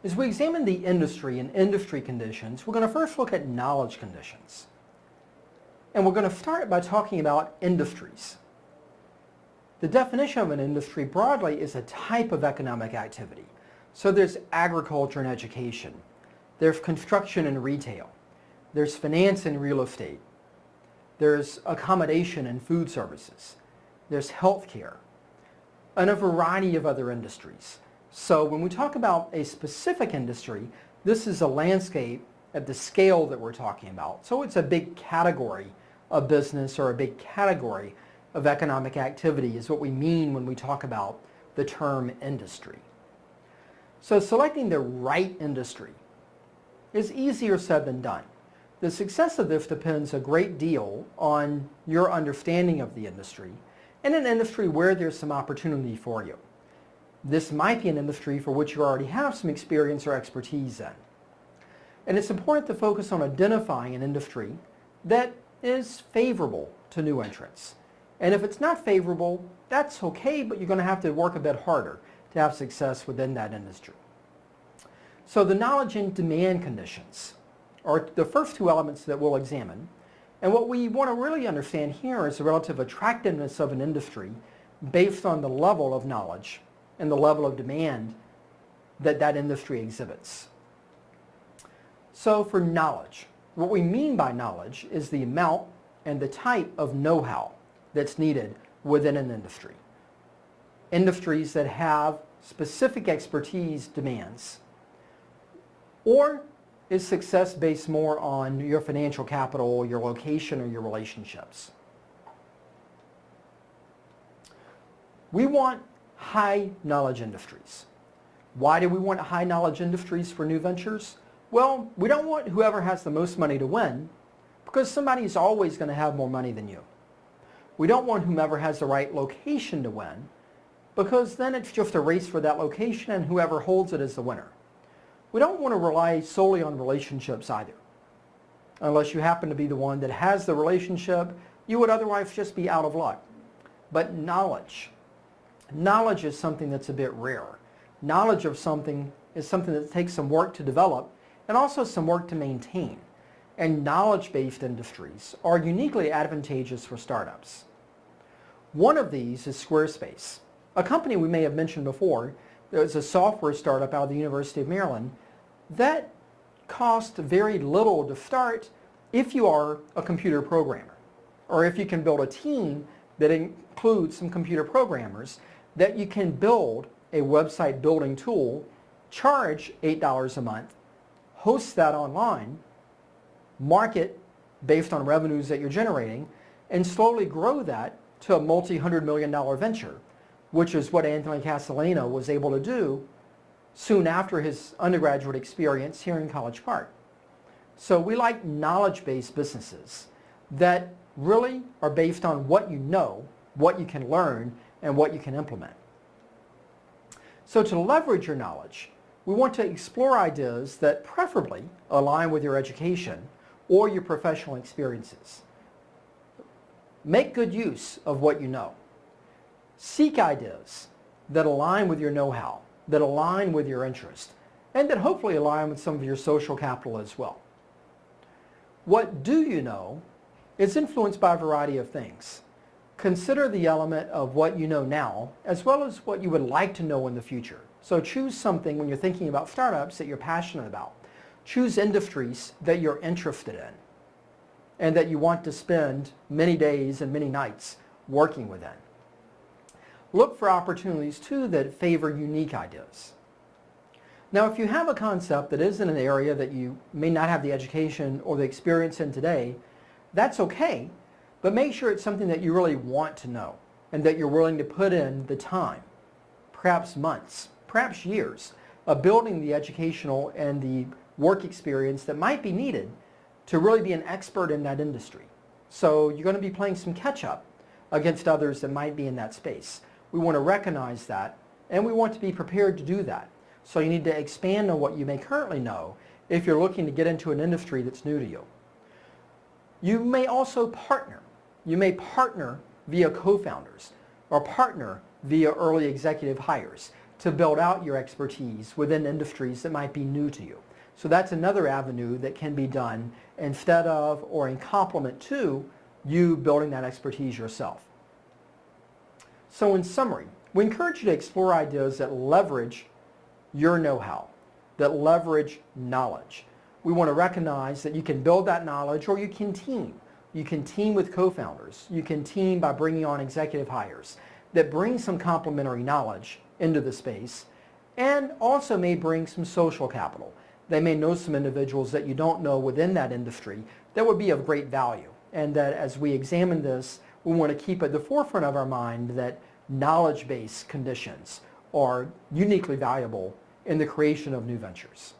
As we examine the industry and industry conditions, we're going to first look at knowledge conditions. And we're going to start by talking about industries. The definition of an industry broadly is a type of economic activity. So there's agriculture and education, there's construction and retail, there's finance and real estate, there's accommodation and food services, there's healthcare, and a variety of other industries. So when we talk about a specific industry, this is a landscape at the scale that we're talking about. So it's a big category of business or a big category of economic activity is what we mean when we talk about the term industry. So selecting the right industry is easier said than done. The success of this depends a great deal on your understanding of the industry and an industry where there's some opportunity for you. This might be an industry for which you already have some experience or expertise in. And it's important to focus on identifying an industry that is favorable to new entrants. And if it's not favorable, that's okay, but you're going to have to work a bit harder to have success within that industry. So the knowledge and demand conditions are the first two elements that we'll examine. And what we want to really understand here is the relative attractiveness of an industry based on the level of knowledge and the level of demand that that industry exhibits. So for knowledge, what we mean by knowledge is the amount and the type of know-how that's needed within an industry. Industries that have specific expertise demands, or is success based more on your financial capital, your location, or your relationships? We want high knowledge industries. Why do we want high knowledge industries for new ventures? Well, we don't want whoever has the most money to win, because somebody is always going to have more money than you. We don't want whomever has the right location to win, because then it's just a race for that location and whoever holds it is the winner. We don't want to rely solely on relationships either. Unless you happen to be the one that has the relationship, you would otherwise just be out of luck. But knowledge is something that's a bit rare. Knowledge of something is something that takes some work to develop and also some work to maintain. And knowledge-based industries are uniquely advantageous for startups. One of these is Squarespace, a company we may have mentioned before. There's a software startup out of the University of Maryland that costs very little to start if you are a computer programmer, or if you can build a team that includes some computer programmers, that you can build a website building tool, charge $8 a month, host that online, market based on revenues that you're generating, and slowly grow that to a multi-hundred-million-dollar venture, which is what Anthony Castellano was able to do soon after his undergraduate experience here in College Park. So we like knowledge-based businesses that really are based on what you know, what you can learn, and what you can implement. So to leverage your knowledge, we want to explore ideas that preferably align with your education or your professional experiences. Make good use of what you know. Seek ideas that align with your know-how, that align with your interest, and that hopefully align with some of your social capital as well. What do you know is influenced by a variety of things. Consider the element of what you know now, as well as what you would like to know in the future. So choose something when you're thinking about startups that you're passionate about. Choose industries that you're interested in and that you want to spend many days and many nights working within. Look for opportunities too that favor unique ideas. Now, if you have a concept that is in an area that you may not have the education or the experience in today, that's okay, but make sure it's something that you really want to know and that you're willing to put in the time, perhaps months, perhaps years, of building the educational and the work experience that might be needed to really be an expert in that industry. So you're going to be playing some catch up against others that might be in that space. We want to recognize that, and we want to be prepared to do that. So you need to expand on what you may currently know if you're looking to get into an industry that's new to you. You may also partner. You may partner via co-founders or partner via early executive hires. to build out your expertise within industries that might be new to you. So that's another avenue that can be done instead of or in complement to you building that expertise yourself. So in summary, we encourage you to explore ideas that leverage your know-how, that leverage knowledge. We want to recognize that you can build that knowledge or you can team. You can team with co-founders. You can team by bringing on executive hires that bring some complementary knowledge into the space and also may bring some social capital. They may know some individuals that you don't know within that industry that would be of great value. And that as we examine this, we want to keep at the forefront of our mind that knowledge-based conditions are uniquely valuable in the creation of new ventures.